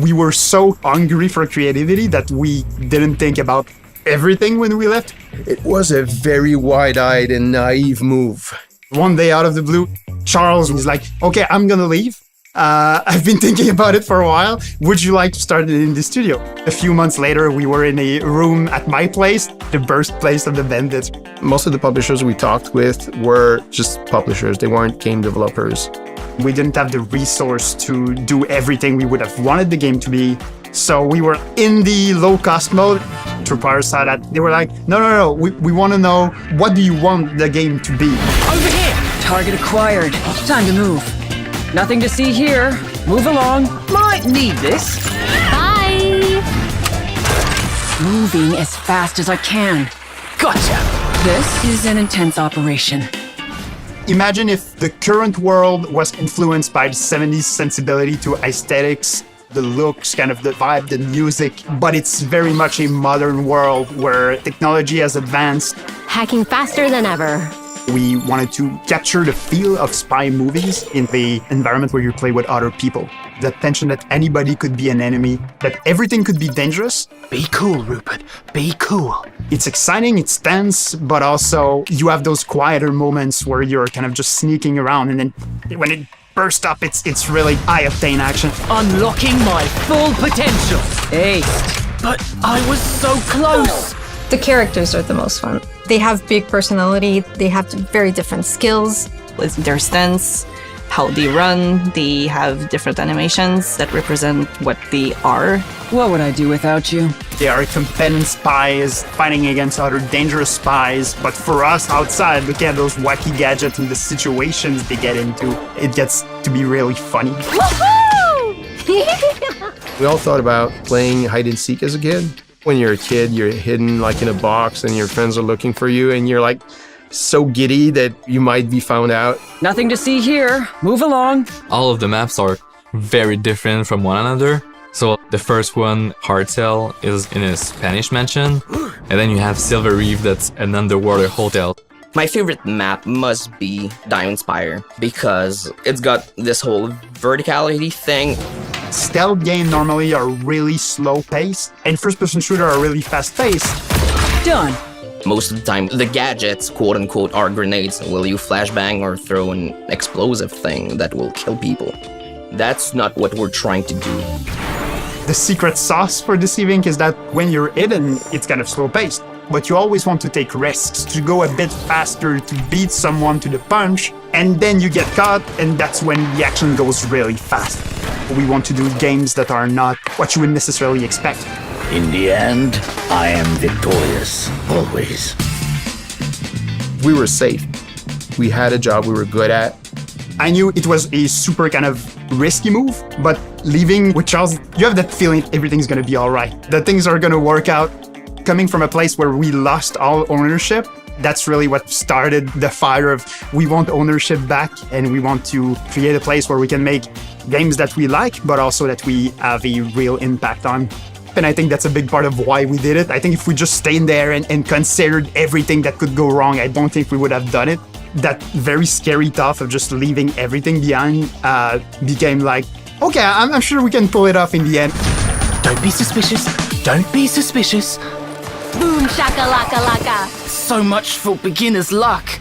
We were so hungry for creativity that we didn't think about everything when we left. It was a very wide-eyed and naive move. One day out of the blue, Charles was like, okay, I'm gonna leave. I've been thinking about it for a while. Would you like to start it in the studio? A few months later, we were in a room at my place, the birthplace of the Bandits. Most of the publishers we talked with were just publishers. They weren't game developers. We didn't have the resource to do everything we would have wanted the game to be. So we were in the low-cost mode. Tripwire saw that. They were like, no, we want to know, what do you want the game to be? Over here! Target acquired. Time to move. Nothing to see here. Move along. Might need this. Bye! Moving as fast as I can. Gotcha! This is an intense operation. Imagine if the current world was influenced by the 70s sensibility to aesthetics, the looks, kind of the vibe, the music, but it's very much a modern world where technology has advanced. Hacking faster than ever. We wanted to capture the feel of spy movies in the environment where you play with other people. The tension that anybody could be an enemy, that everything could be dangerous. Be cool, Rupert. Be cool. It's exciting, it's tense, but also you have those quieter moments where you're kind of just sneaking around, and then when it bursts up, it's really high-octane action. Unlocking my full potential. Aced. But I was so close. The characters are the most fun. They have big personality, they have very different skills. With their stance, how they run, they have different animations that represent what they are. What would I do without you? They are competent spies fighting against other dangerous spies, but for us outside, looking at those wacky gadgets and the situations they get into, it gets to be really funny. We all thought about playing hide and seek as a kid. When you're a kid, you're hidden like in a box and your friends are looking for you and you're like so giddy that you might be found out. Nothing to see here. Move along. All of the maps are very different from one another. So the first one, Hardtail, is in a Spanish mansion. And then you have Silver Reef, that's an underwater hotel. My favorite map must be Diamond Spire because it's got this whole verticality thing. Stealth games normally are really slow-paced, and first-person shooter are really fast-paced. Done. Most of the time, the gadgets, quote-unquote, are grenades. Will you flashbang or throw an explosive thing that will kill people? That's not what we're trying to do. The secret sauce for DECEIVE INC is that when you're hidden, it's kind of slow-paced. But you always want to take risks, to go a bit faster, to beat someone to the punch, and then you get caught, and that's when the action goes really fast. We want to do games that are not what you would necessarily expect. In the end, I am victorious, always. We were safe. We had a job we were good at. I knew it was a super kind of risky move, but leaving with Charles, you have that feeling everything's gonna be all right, that things are gonna work out. Coming from a place where we lost all ownership, that's really what started the fire of we want ownership back and we want to create a place where we can make games that we like, but also that we have a real impact on. And I think that's a big part of why we did it. I think if we just stayed there and considered everything that could go wrong, I don't think we would have done it. That very scary thought of just leaving everything behind became like, okay, I'm sure we can pull it off in the end. Don't be suspicious. Don't be suspicious. Boom shakalaka laka. So much for beginner's luck.